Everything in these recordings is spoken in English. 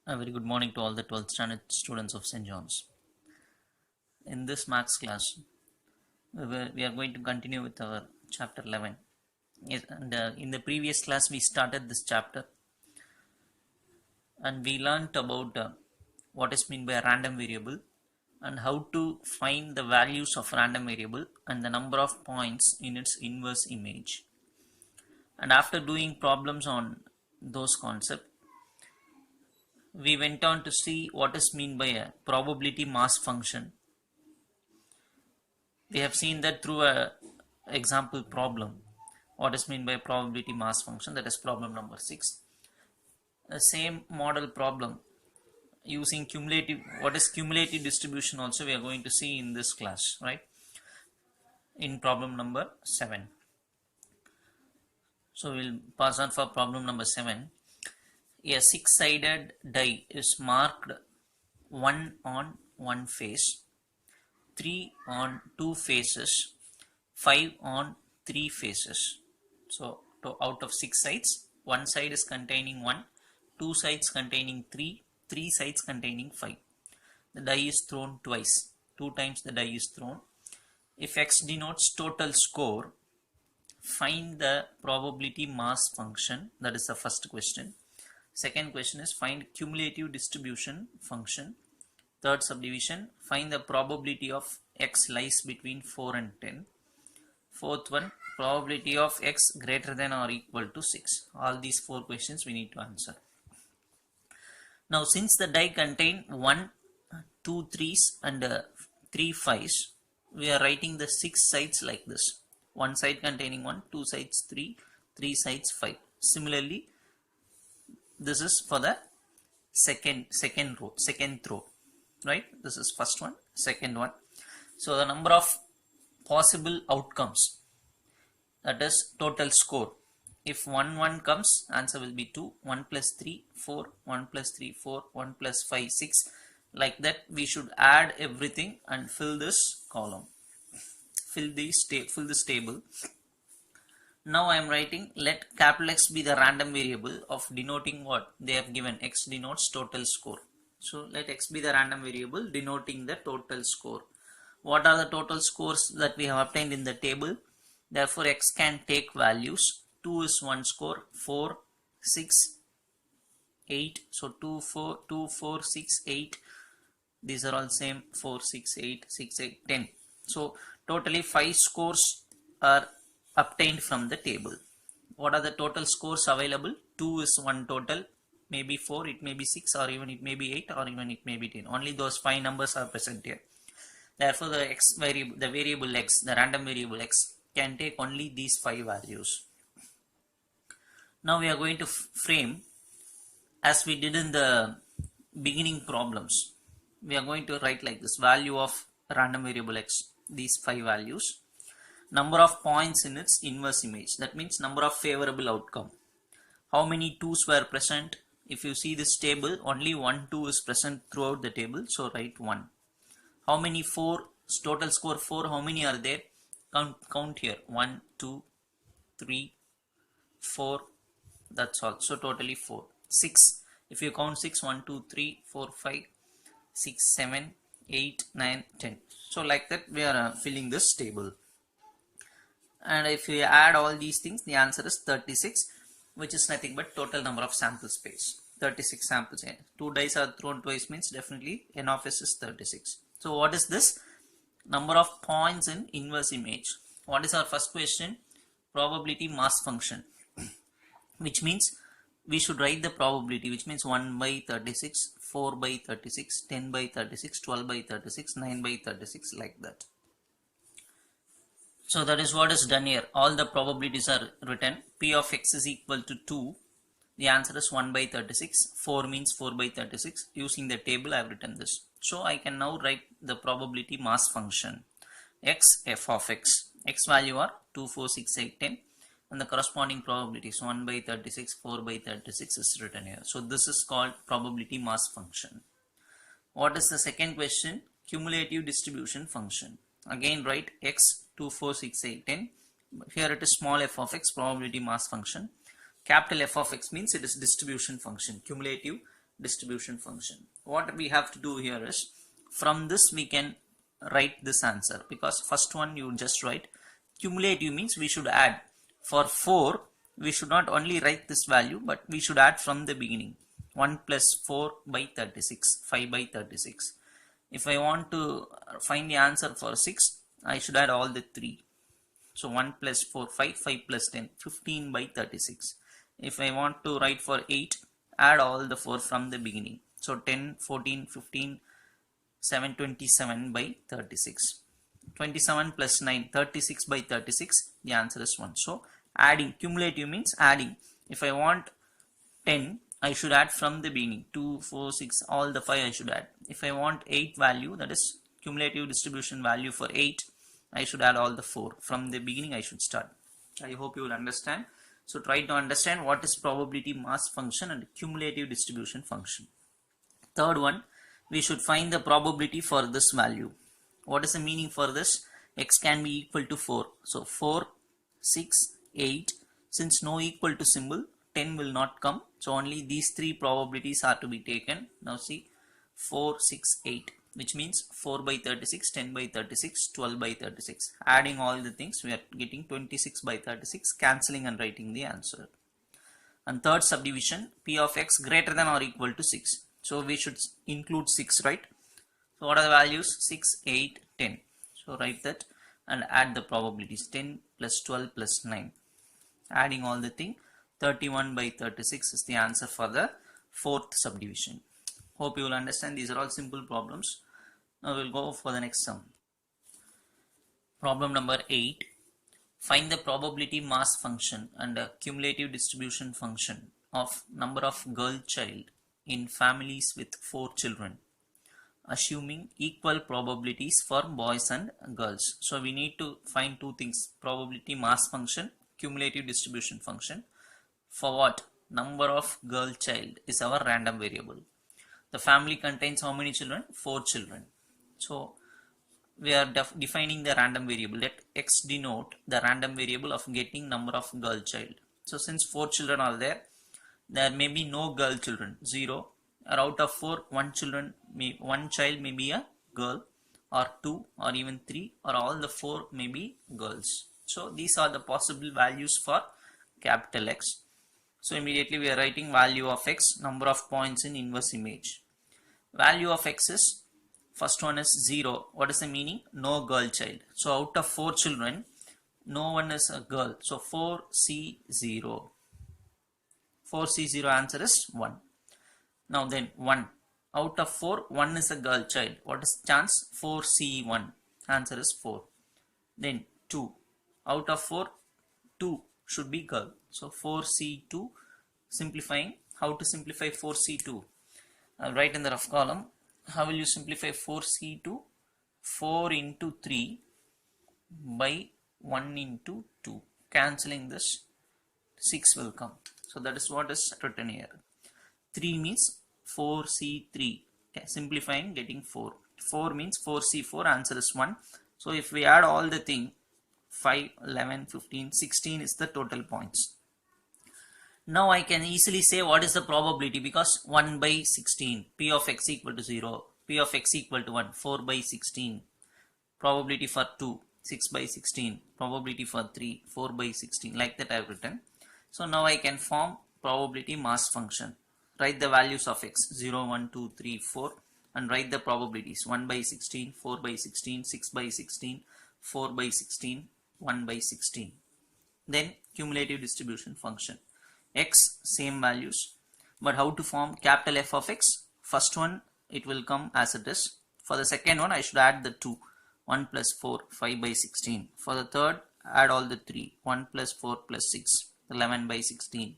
A very good morning to all the 12th standard students of St. John's. In this maths class, we are going to continue with our chapter 11. Yes, and in the previous class, we started this chapter and we learnt about what is meant by a random variable and how to find the values of random variable and the number of points in its inverse image. And after doing problems on those concepts, we went on to see what is meant by a probability mass function. We have seen that through a example problem what is meant by probability mass function, that is problem number 6. The same model problem using what is cumulative distribution also we are going to see in this class, right, in problem number 7. So we'll pass on for problem number 7. A 6-sided die is marked 1 on one face, 3 on two faces, 5 on three faces. So out of 6 sides, one side is containing 1, 2 sides containing 3, 3 sides containing 5. The die is thrown twice. 2 times the die is thrown. If x denotes total score, find the probability mass function. That is the first question. Second question is find cumulative distribution function. Third subdivision, find the probability of x lies between 4 and 10. Fourth one, probability of x greater than or equal to 6. All these 4 questions we need to answer. Now since the die contain 1, 2 3s and 3 5s, we are writing the 6 sides like this. One side containing 1, 2 sides 3, 3 sides 5. Similarly, this is for the second row, right? This is first one, second one. So the number of possible outcomes, that is total score. If 1 comes, answer will be 2, 1 plus 3 4, 1 plus 3 4, 1 plus 5 6. Like that we should add everything and fill this column, fill this table. Now I am writing let capital X be the random variable of denoting what they have given. X denotes total score. So let X be the random variable denoting the total score. What are the total scores that we have obtained in the table? Therefore X can take values. 2 is one score, 4, 6, 8. So 2, 4, 6, 8. These are all same, 4, 6, 8, 6, 8, 10. So totally 5 scores are obtained from the table. What are the total scores available? 2 is one total, maybe 4, it may be 6, or even it may be 8, or even it may be 10. Only those 5 numbers are present here. Therefore the variable x, the random variable x, can take only these 5 values. Now we are going to frame as we did in the beginning problems. We are going to write like this: value of random variable x, these 5 values, number of points in its inverse image, that means number of favorable outcome. How many 2's were present? If you see this table, only 1 2 is present throughout the table, so write 1. How many 4? Total score 4. How many are there? Count here: 1 2 3 4. That's all. So totally 4. 6. If you count 6, 1 2 3 4 5 6 7 8 9 10. So like that we are filling this table. And if you add all these things, the answer is 36, which is nothing but total number of sample space. 36 samples. 2 dice are thrown twice means definitely n of s is 36. So what is this? Number of points in inverse image. What is our first question? Probability mass function, which means we should write the probability, which means 1 by 36, 4 by 36, 10 by 36, 12 by 36, 9 by 36, like that. So that is what is done here. All the probabilities are written. P of x is equal to 2. The answer is 1 by 36. 4 means 4 by 36. Using the table I have written this. So I can now write the probability mass function. X f of x. X value are 2, 4, 6, 8, 10. And the corresponding probabilities 1 by 36, 4 by 36 is written here. So this is called probability mass function. What is the second question? Cumulative distribution function. Again write x 2, 4, 6, 8, 10. Here it is small f of x, probability mass function. Capital F of x means it is distribution function, cumulative distribution function. What we have to do here is, from this we can write this answer, because first one you just write cumulative means we should add. For 4 we should not only write this value, but we should add from the beginning. 1 plus 4 by 36, 5 by 36. If I want to find the answer for 6, I should add all the 3. So 1 plus 4, 5, 5 plus 10, 15 by 36. If I want to write for 8, add all the 4 from the beginning. So 10, 14, 15, 7, 27 by 36. 27 plus 9, 36 by 36, the answer is 1. So adding, cumulative means adding. If I want 10, I should add from the beginning. 2, 4, 6, all the 5 I should add. If I want 8 value, that is cumulative distribution value for 8, I should add all the 4. From the beginning I should start. I hope you will understand. So try to understand what is probability mass function and cumulative distribution function. Third one, we should find the probability for this value. What is the meaning for this? X can be equal to 4. So 4, 6, 8. Since no equal to symbol, 10 will not come. So only these 3 probabilities are to be taken. Now see, 4, 6, 8. Which means 4 by 36, 10 by 36, 12 by 36. Adding all the things, we are getting 26 by 36, cancelling and writing the answer. And third subdivision, p of x greater than or equal to 6. So we should include 6, right? So what are the values? 6, 8, 10. So write that and add the probabilities. 10 plus 12 plus 9. Adding all the thing, 31 by 36 is the answer for the fourth subdivision. Hope you will understand. These are all simple problems. Now we'll go for the next sum. Problem number 8. Find the probability mass function and a cumulative distribution function of number of girl child in families with 4 children, assuming equal probabilities for boys and girls. So we need to find 2 things: probability mass function, cumulative distribution function. For what? Number of girl child is our random variable. The family contains how many children? 4 children. So we are defining the random variable. Let x denote the random variable of getting number of girl child. So since 4 children are there, there may be no girl children, 0. Or out of 4, one child may be a girl, or 2, or even 3, or all the 4 may be girls. So these are the possible values for capital X. So immediately we are writing value of x, number of points in inverse image. Value of x is, first one is 0. What is the meaning? No girl child. So out of 4 children, no one is a girl. So 4C0. 4C0 answer is 1. Now then 1. Out of 4, 1 is a girl child. What is chance? 4C1. Answer is 4. Then 2. Out of 4, 2 should be girl. So 4C2. Simplifying. How to simplify 4C2? I'll write in the rough column. How will you simplify 4C2? 4 into 3 by 1 into 2. Cancelling this, 6 will come. So that is what is written here. 3 means 4C3. Simplifying, getting 4. 4 means 4C4. Answer is 1. So if we add all the thing, 5, 11, 15, 16 is the total points. Now I can easily say what is the probability, because 1 by 16, p of x equal to 0, p of x equal to 1, 4 by 16, probability for 2, 6 by 16, probability for 3, 4 by 16, like that I have written. So now I can form probability mass function. Write the values of x, 0, 1, 2, 3, 4, and write the probabilities: 1 by 16, 4 by 16, 6 by 16, 4 by 16, 1 by 16. Then cumulative distribution function. X, same values, but how to form capital F of x? First one, it will come as it is. For the second one, I should add the 2. 1 plus 4, 5 by 16. For the third, add all the 3. 1 plus 4 plus 6, 11 by 16.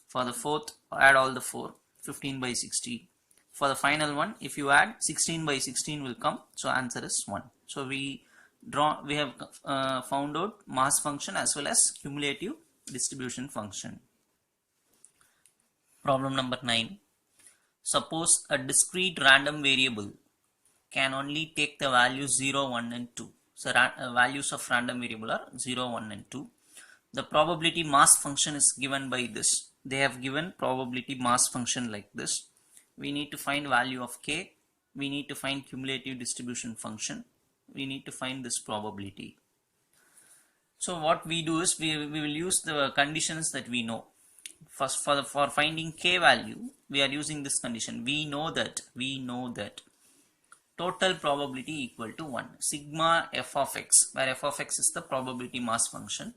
For the fourth, add all the 4, 15 by 16. For the final one, if you add, 16 by 16 will come. So answer is 1. So we have found out mass function as well as cumulative distribution function. Problem number 9. Suppose a discrete random variable can only take the values 0, 1 and 2. So values of random variable are 0, 1 and 2. The probability mass function is given by this. They have given probability mass function like this. we need to find value of k, we need to find cumulative distribution function, we need to find this probability. So what we do is we will use the conditions that we know. First, for finding k value, we are using this condition. We know that total probability equal to 1 sigma f of x, where f of x is the probability mass function.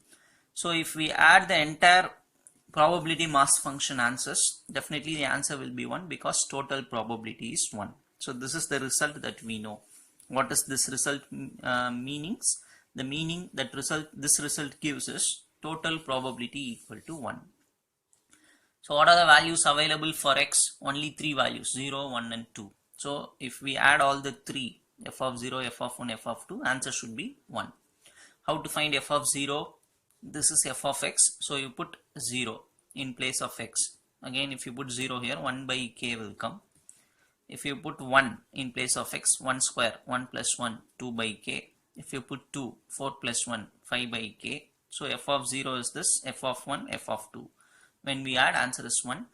So if we add the entire probability mass function answers, definitely the answer will be 1 because total probability is 1. So this is the result that we know. What is this result meanings? The meaning that this result gives us total probability equal to 1. So what are the values available for x? Only 3 values, 0, 1 and 2. So if we add all the 3, f of 0, f of 1, f of 2, answer should be 1. How to find f of 0? This is f of x, so you put 0 in place of x. Again, if you put 0 here, 1 by k will come. If you put 1 in place of x, 1 square, 1 plus 1, 2 by k. If you put 2, 4 plus 1, 5 by k. So f of 0 is this, f of 1, f of 2. When we add, answer is 1.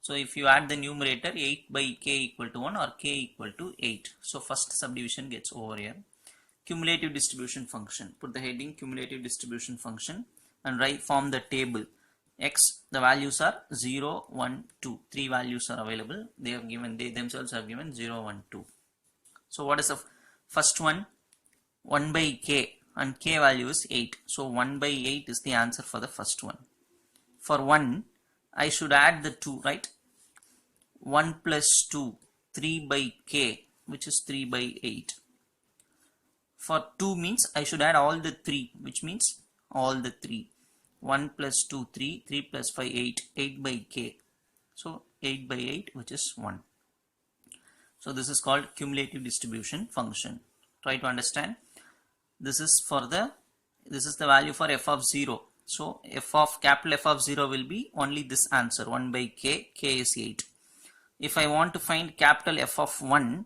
So if you add the numerator, 8 by k equal to 1 or k equal to 8. So first subdivision gets over here. Cumulative distribution function. Put the heading cumulative distribution function and form the table. X, the values are 0, 1, 2. 3 values are available. They themselves have given 0, 1, 2. So what is the first one? 1 by k, and k value is 8. So 1 by 8 is the answer for the first one. For 1, I should add the 2, right? 1 plus 2, 3 by k, which is 3 by 8. For 2 means I should add all the 3, which means all the 3. 1 plus 2, 3, 3 plus 5, 8, 8 by k. So 8 by 8, which is 1. So this is called cumulative distribution function. Try to understand. This is the value for f of 0. So capital F of 0 will be only this answer, 1 by k, k is 8. If I want to find capital F of 1,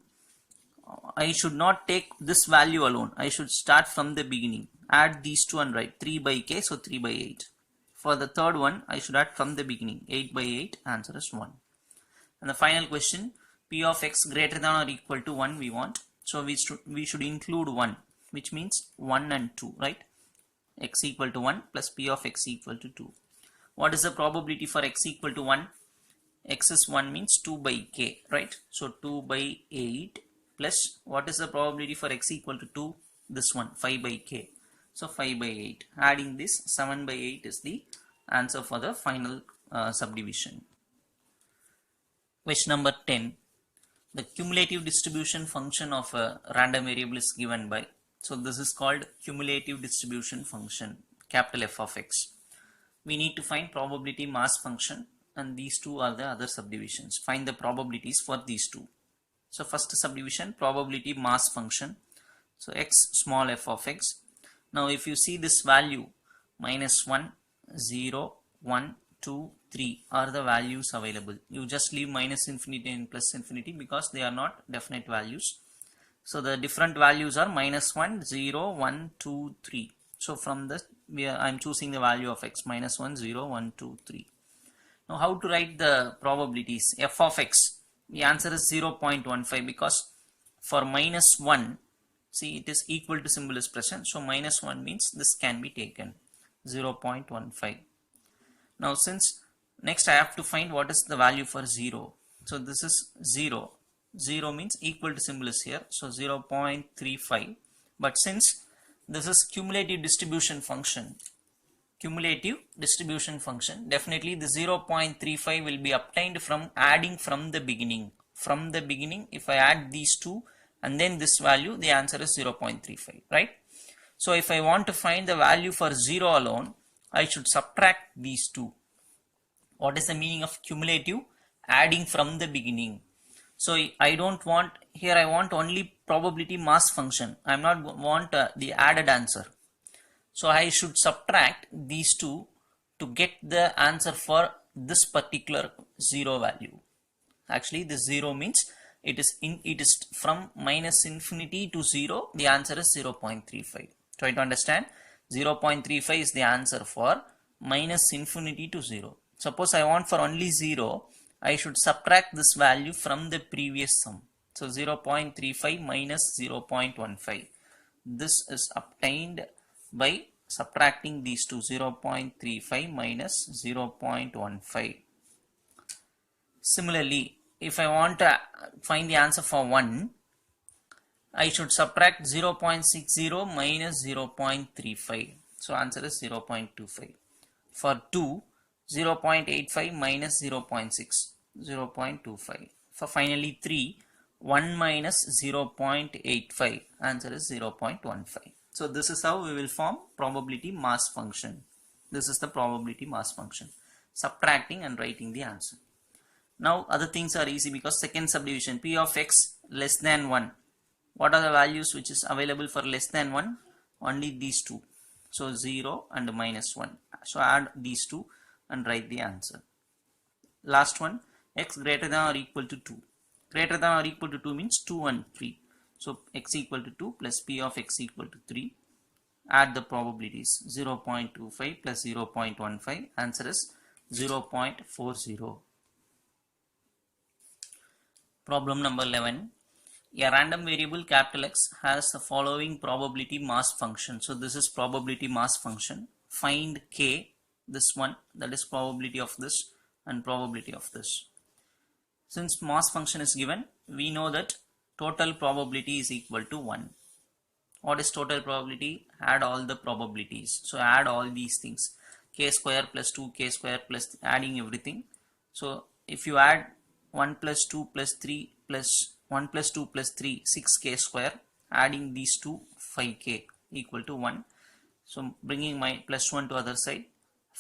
I should not take this value alone. I should start from the beginning. Add these two and write 3 by k, so 3 by 8. For the third one, I should add from the beginning, 8 by 8, answer is 1. And the final question, p of x greater than or equal to 1 we want. So we should include 1, which means 1 and 2, right? X equal to 1 plus p of x equal to 2. What is the probability for x equal to 1? X is 1 means 2 by k, right? So 2 by 8 plus what is the probability for x equal to 2? This one, 5 by k. So 5 by 8. Adding this, 7 by 8 is the answer for the final subdivision. Question number 10. The cumulative distribution function of a random variable is given by. So this is called cumulative distribution function, capital F of x. We need to find probability mass function, and these two are the other subdivisions. Find the probabilities for these two. So first subdivision, probability mass function. So x small f of x. Now if you see this value, minus 1, 0, 1, 2, 3 are the values available. You just leave minus infinity and plus infinity because they are not definite values. So the different values are minus 1, 0, 1, 2, 3. So from this, I am choosing the value of x, minus 1, 0, 1, 2, 3. Now how to write the probabilities? F of x, the answer is 0.15 because for minus 1, see it is equal to symbol is present. So minus 1 means this can be taken, 0.15. Now since next I have to find what is the value for 0. So this is 0. 0 means equal to symbol is here, so 0.35. But since this is cumulative distribution function, definitely the 0.35 will be obtained from adding from the beginning. From the beginning, if I add these two and then this value, the answer is 0.35, right? So if I want to find the value for 0 alone, I should subtract these two. What is the meaning of cumulative? Adding from the beginning. So I don't want, here I want only probability mass function. I am not want the added answer. So I should subtract these two to get the answer for this particular 0 value. Actually this 0 means it is from minus infinity to 0. The answer is 0.35. Try to understand. 0.35 is the answer for minus infinity to 0. Suppose I want for only 0. I should subtract this value from the previous sum. So 0.35 minus 0.15. This is obtained by subtracting these two, 0.35 minus 0.15. Similarly, if I want to find the answer for 1, I should subtract 0.60 minus 0.35. So answer is 0.25. For 2, 0.85 minus 0.6, 0.25. For finally 3, 1 minus 0.85, answer is 0.15. So this is how we will form probability mass function. This is the probability mass function, subtracting and writing the answer. Now other things are easy because second subdivision, p of x less than 1. What are the values which is available for less than 1? Only these two. So 0 and minus 1. So add these two and write the answer. Last one, x greater than or equal to 2. Greater than or equal to 2 means 2 and 3. So x equal to 2 plus p of x equal to 3. Add the probabilities, 0.25 plus 0.15. Answer is 0.40. Problem number 11. A random variable capital X has the following probability mass function. So this is probability mass function. Find k, this one, that is probability of this and probability of this. Since mass function is given, we know that total probability is equal to 1. What is total probability? Add all the probabilities. So add all these things. K square plus 2k square plus adding everything. So if you add 1 plus 2 plus 3 plus 1 plus 2 plus 3, 6k square, adding these two, 5k equal to 1. So bringing my plus 1 to other side,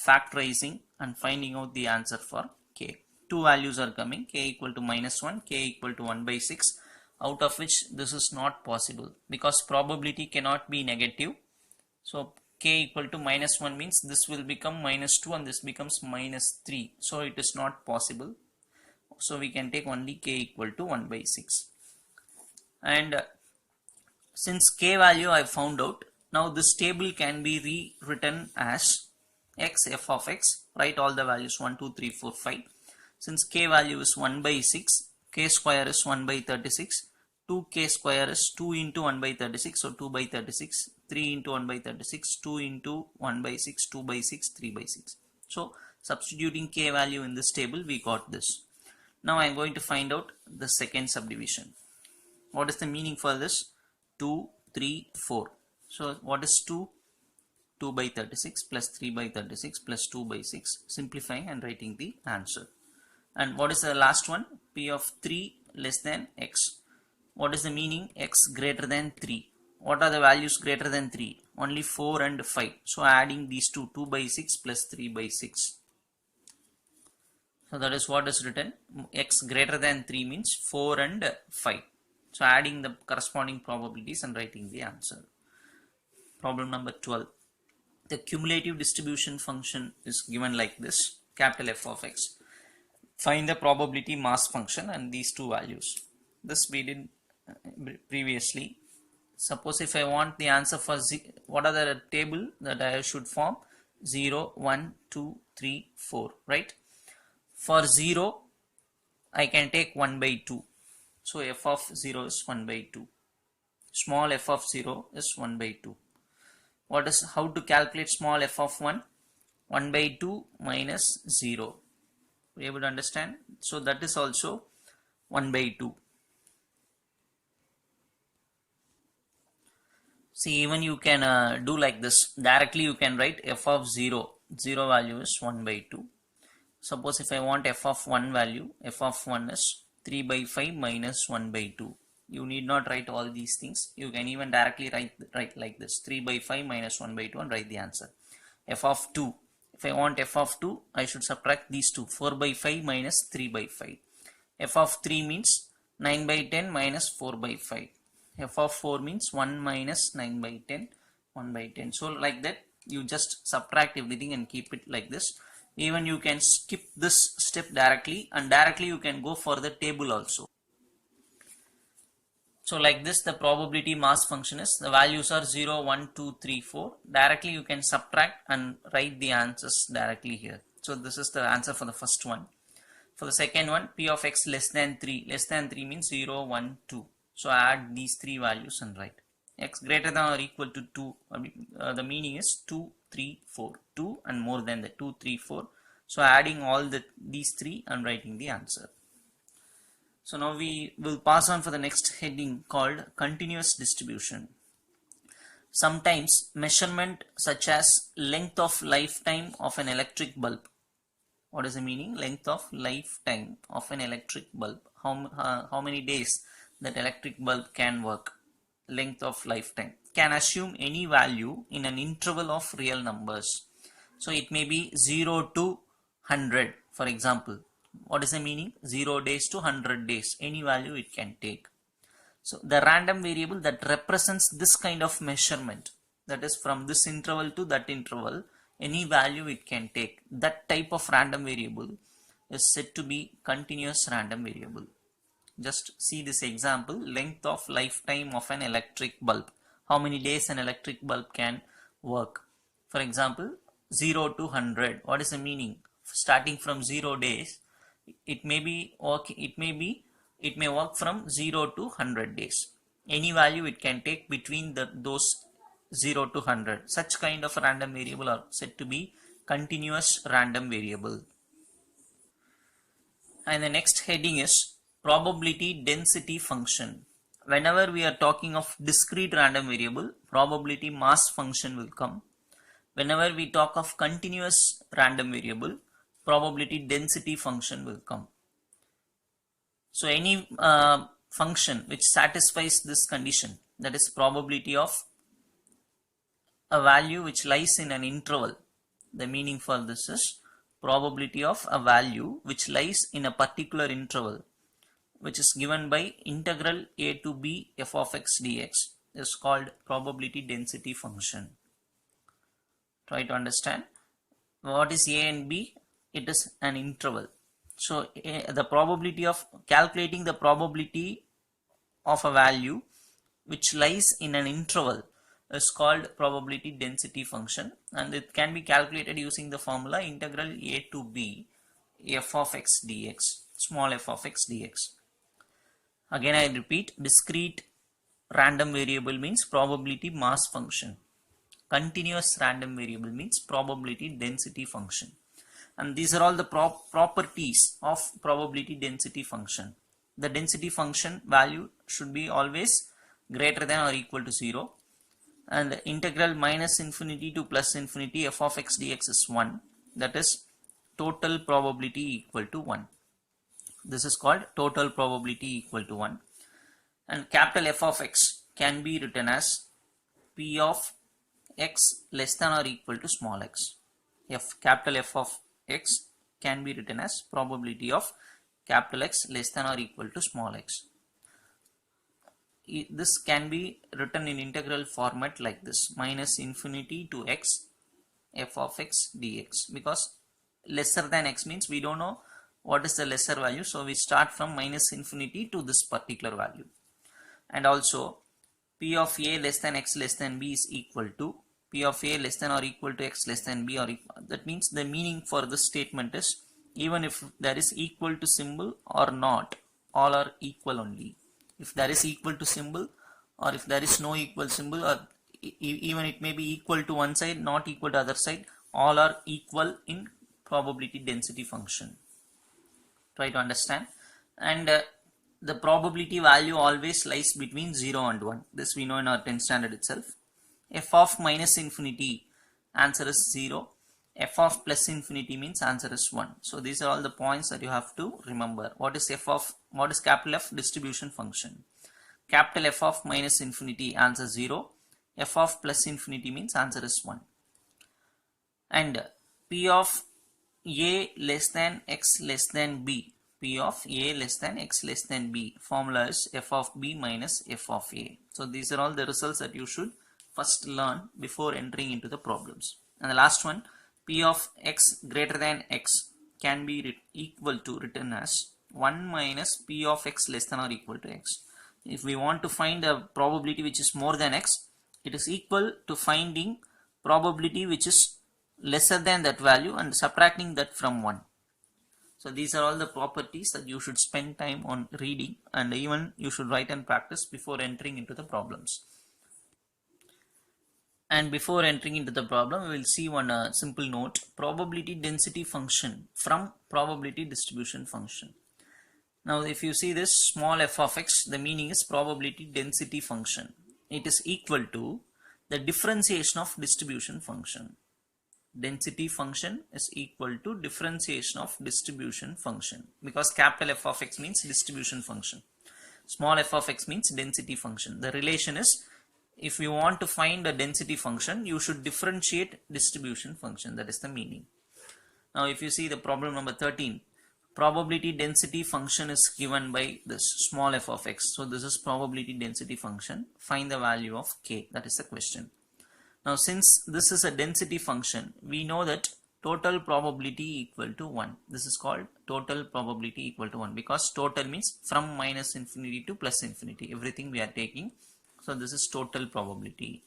factorizing and finding out the answer for k. Two values are coming, k equal to minus 1, k equal to 1 by 6, out of which this is not possible because probability cannot be negative. So k equal to minus 1 means this will become minus 2 and this becomes minus 3. So it is not possible. So we can take only k equal to 1 by 6. And since k value I found out, now this table can be rewritten as x f of x. Write all the values 1, 2, 3, 4, 5. Since k value is 1 by 6, k square is 1 by 36. 2k square is 2 into 1 by 36, so 2 by 36. 3 into 1 by 36, 2 into 1 by 6, 2 by 6, 3 by 6. So substituting k value in this table, we got this. Now I am going to find out the second subdivision. What is the meaning for this? 2, 3, 4. So what is 2? 2 by 36 plus 3 by 36 plus 2 by 6. Simplifying and writing the answer. And what is the last one? P of 3 less than x. What is the meaning? X greater than 3. What are the values greater than 3? Only 4 and 5. So adding these two, 2 by 6 plus 3 by 6. So that is what is written. X greater than 3 means 4 and 5. So adding the corresponding probabilities and writing the answer. Problem number 12. The cumulative distribution function is given like this. Capital F of x. Find the probability mass function and these two values. This we did previously. Suppose if I want the answer for what are the table that I should form? 0, 1, 2, 3, 4, right? For 0, I can take 1 by 2. So f of 0 is 1 by 2. Small f of 0 is 1 by 2. What is how to calculate small f of 1? 1 by 2 minus 0. Are you able to understand? So that is also 1 by 2. See, even you can do like this. Directly you can write f of 0. 0 value is 1 by 2. Suppose if I want f of 1 value, f of 1 is 3 by 5 minus 1 by 2. You need not write all these things. You can even directly write like this. 3 by 5 minus 1 by 2 and write the answer. F of 2. If I want f of 2, I should subtract these two. 4 by 5 minus 3 by 5. F of 3 means 9 by 10 minus 4 by 5. F of 4 means 1 minus 9 by 10, 1 by 10. So like that, you just subtract everything and keep it like this. Even you can skip this step directly and directly you can go for the table also. So like this, the probability mass function is, the values are 0, 1, 2, 3, 4. Directly you can subtract and write the answers directly here. So this is the answer for the first one. For the second one, p of x less than 3. Less than 3 means 0, 1, 2. So add these three values and write. X greater than or equal to 2. The meaning is 2, 3, 4. 2 and more than the 2, 3, 4. So adding all these three and writing the answer. So now we will pass on for the next heading called continuous distribution. Sometimes measurement such as length of lifetime of an electric bulb. What is the meaning? Length of lifetime of an electric bulb. How many days that electric bulb can work? Length of lifetime. Can assume any value in an interval of real numbers. So it may be 0 to 100, for example. What is the meaning? 0 days to 100 days. Any value it can take. So the random variable that represents this kind of measurement, that is from this interval to that interval, any value it can take, that type of random variable is said to be continuous random variable. Just see this example, length of lifetime of an electric bulb. How many days an electric bulb can work? For example, 0 to 100. What is the meaning? Starting from 0 days, it may work from 0 to 100 days. Any value it can take between those 0 to 100. Such kind of random variable are said to be continuous random variable. And the next heading is probability density function. Whenever we are talking of discrete random variable, probability mass function will come. Whenever we talk of continuous random variable, probability density function will come. So any function which satisfies this condition, that is probability of a value which lies in an interval. The meaning for this is probability of a value which lies in a particular interval, which is given by integral a to b f of x dx, is called probability density function. Try to understand what is a and b. It is an interval. So the probability of calculating the probability of a value which lies in an interval is called probability density function, and it can be calculated using the formula integral a to b f of x dx, small f of x dx. Again I repeat, discrete random variable means probability mass function. Continuous random variable means probability density function. And these are all the properties of probability density function. The density function value should be always greater than or equal to 0. And the integral minus infinity to plus infinity f of x dx is 1. That is total probability equal to 1. This is called total probability equal to 1. And capital F of x can be written as p of x less than or equal to small x. Capital F of x can be written as probability of capital X less than or equal to small x. This can be written in integral format like this, minus infinity to x f of x dx, because lesser than x means we don't know what is the lesser value, so we start from minus infinity to this particular value. And also p of a less than x less than b is equal to p of a less than or equal to x less than b, or that means the meaning for this statement is even if there is equal to symbol or not, all are equal only. If there is equal to symbol, or if there is no equal symbol, or even it may be equal to one side, not equal to other side, all are equal in probability density function. Try to understand. And the probability value always lies between 0 and 1. This we know in our 10th standard itself. F of minus infinity, answer is 0. F of plus infinity means answer is 1. So these are all the points that you have to remember. What is capital F? Distribution function. Capital F of minus infinity, answer 0. F of plus infinity means answer is 1. And P of a less than x less than b. P of a less than x less than b. Formula is f of b minus f of a. So these are all the results that you should first learn before entering into the problems. And the last one, p of x greater than x can be written as 1 minus p of x less than or equal to x. If we want to find a probability which is more than x, it is equal to finding probability which is lesser than that value and subtracting that from 1. So these are all the properties that you should spend time on reading, and even you should write and practice before entering into the problems. And before entering into the problem, we will see one simple note: probability density function from probability distribution function. Now if you see this small f of x, the meaning is probability density function. It is equal to the differentiation of distribution function. Density function is equal to differentiation of distribution function, because capital F of x means distribution function, small f of x means density function. The relation is, if you want to find a density function, you should differentiate distribution function. That is the meaning. Now if you see the problem number 13, probability density function is given by this small f of x. So this is probability density function. Find the value of k. That is the question. Now since this is a density function, we know that total probability equal to 1. This is called total probability equal to 1, because total means from minus infinity to plus infinity, everything we are taking. So this is total probability.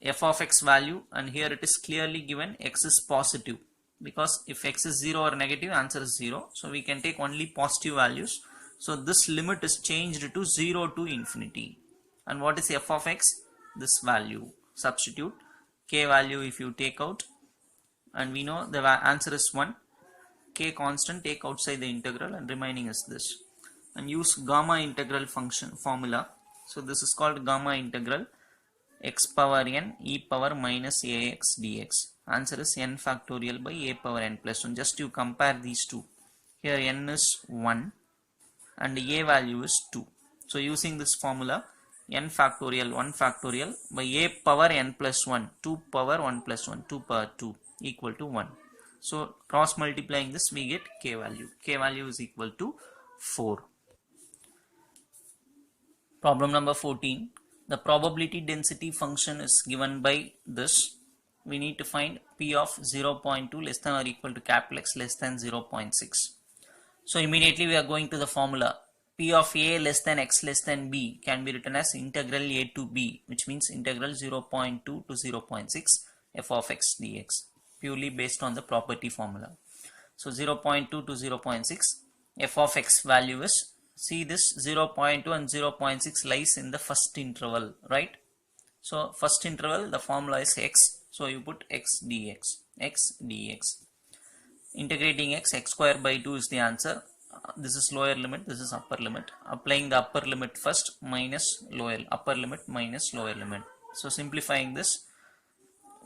F of x value, and here it is clearly given x is positive, because if x is 0 or negative, answer is 0. So we can take only positive values. So this limit is changed to 0 to infinity. And what is f of x? This value. Substitute k value if you take out, and we know the answer is 1. K constant take outside the integral, and remaining is this. And use gamma integral function formula. So this is called gamma integral x power n e power minus ax dx. Answer is n factorial by a power n plus 1. Just you compare these two. Here n is 1 and a value is 2. So using this formula, n factorial 1 factorial by a power n plus 1, 2 power 1 plus 1, 2 power 2 equal to 1. So cross multiplying this, we get k value. K value is equal to 4. Problem number 14. The probability density function is given by this. We need to find p of 0.2 less than or equal to capital X less than 0.6. So immediately we are going to the formula. P of a less than x less than b can be written as integral a to b, which means integral 0.2 to 0.6 f of x dx, purely based on the property formula. So 0.2 to 0.6, f of x value is, see this 0.2 and 0.6 lies in the first interval, right? So first interval, the formula is x, so you put x dx, x dx. Integrating x square by 2 is the answer. This is lower limit, this is upper limit. Applying the upper limit first, minus lower, upper limit minus lower limit. So simplifying this,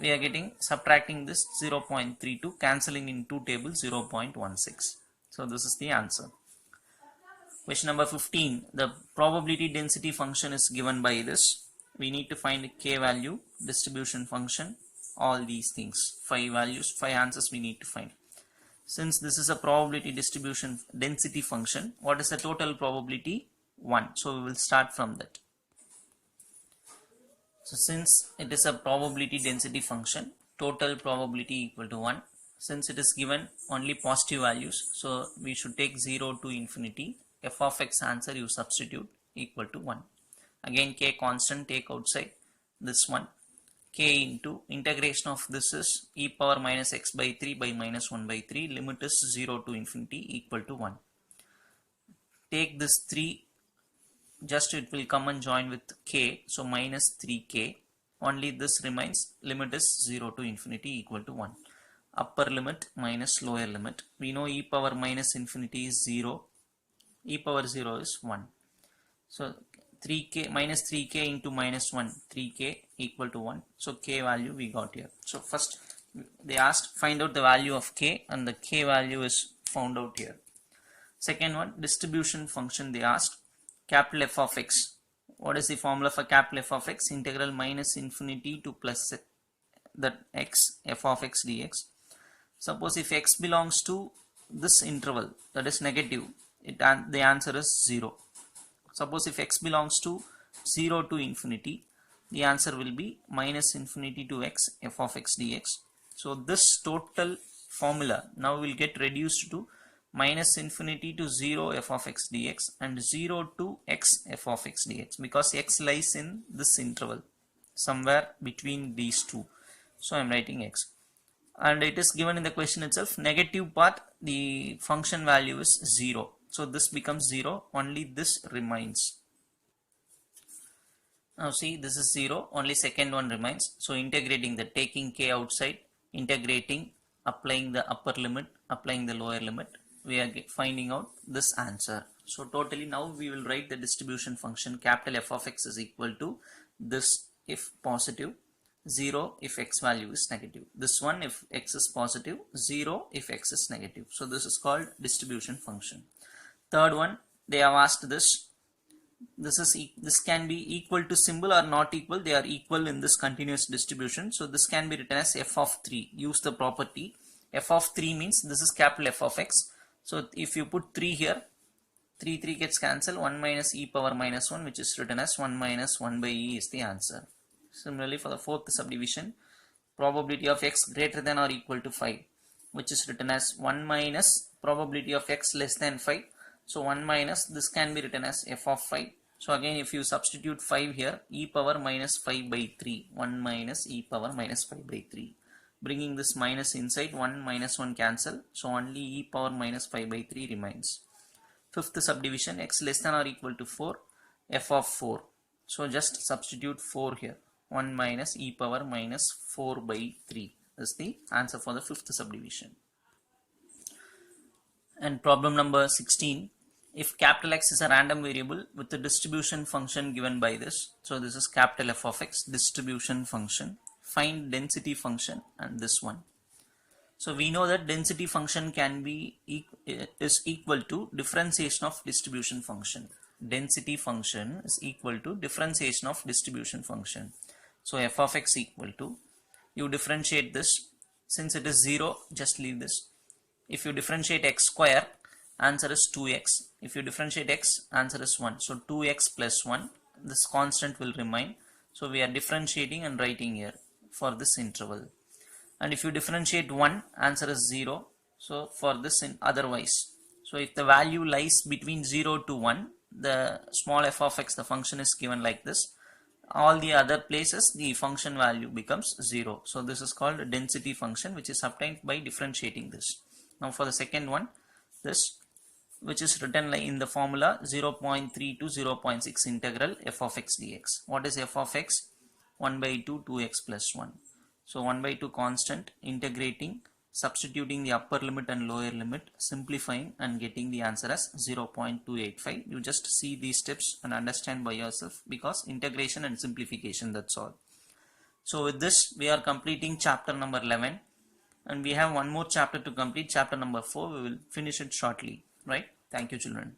we are getting, subtracting this 0.32, cancelling in two tables 0.16. So this is the answer. Question number 15. The probability density function is given by this. We need to find k value, distribution function, all these things. 5 values, 5 answers we need to find. Since this is a probability distribution density function, what is the total probability? 1. So we will start from that. So since it is a probability density function, total probability equal to 1. Since it is given only positive values, so we should take 0 to infinity. F of x answer you substitute equal to 1. Again k constant take outside this one. K into integration of this is e power minus x by 3 by minus 1 by 3. Limit is 0 to infinity equal to 1. Take this 3, just it will come and join with k, so minus 3k. Only this remains. Limit is 0 to infinity equal to 1. Upper limit minus lower limit. We know e power minus infinity is 0. E power 0 is 1. So 3k minus 3k into minus 1, 3k equal to 1. So k value we got here. So first they asked find out the value of k, and the k value is found out here. Second one, distribution function they asked. Capital F of x. What is the formula for capital F of x? Integral minus infinity to plus that x, f of x dx. Suppose if x belongs to this interval, that is negative, the answer is 0. Suppose if x belongs to 0 to infinity, the answer will be minus infinity to x, f of x dx. So this total formula now will get reduced to minus infinity to 0 f of x dx and 0 to x f of x dx, because x lies in this interval somewhere between these two. So I am writing x. and it is given in the question itself. Negative part, the function value is 0, so this becomes 0, only this remains. Now see, this is 0, only second one remains. So integrating, the taking k outside, integrating, applying the upper limit, applying the lower limit, we are finding out this answer. So totally now we will write the distribution function capital F of x is equal to this if positive, 0 if x value is negative. This one if x is positive, 0 if x is negative. So this is called distribution function. Third one, they have asked this. This can be equal to symbol or not equal. They are equal in this continuous distribution. So this can be written as f of 3. Use the property. F of 3 means this is capital F of x. So if you put 3 here, 3 gets cancelled. 1 minus e power minus 1, which is written as 1 minus 1 by e, is the answer. Similarly for the fourth subdivision, probability of x greater than or equal to 5, which is written as 1 minus probability of x less than 5. So 1 minus, this can be written as f of 5. So again, if you substitute 5 here, e power minus 5 by 3, 1 minus e power minus 5 by 3. Bringing this minus inside, 1 minus 1 cancel. So only e power minus 5 by 3 remains. Fifth subdivision, x less than or equal to 4, f of 4. So just substitute 4 here. 1 minus e power minus 4 by 3 is the answer for the fifth subdivision. And problem number 16. If capital X is a random variable with the distribution function given by this, so this is capital F of x, distribution function, find density function and this one. So we know that density function can be is equal to differentiation of distribution function. Density function is equal to differentiation of distribution function. So f of x equal to, you differentiate this, since it is 0, just leave this. If you differentiate x square, answer is 2x. If you differentiate x, answer is 1. So 2x plus 1, this constant will remain. So we are differentiating and writing here for this interval. And if you differentiate 1, answer is 0. So for this otherwise. So if the value lies between 0 to 1, the small f of x, the function is given like this. All the other places, the function value becomes 0. So this is called a density function, which is obtained by differentiating this. Now for the second one, this, which is written in the formula 0.3 to 0.6 integral f of x dx. What is f of x? 1 by 2 2x plus 1. So 1 by 2 constant, integrating, substituting the upper limit and lower limit, simplifying and getting the answer as 0.285. You just see these steps and understand by yourself, because integration and simplification, that's all. So with this we are completing chapter number 11. And we have one more chapter to complete, chapter number 4. We will finish it shortly, right? Thank you, children.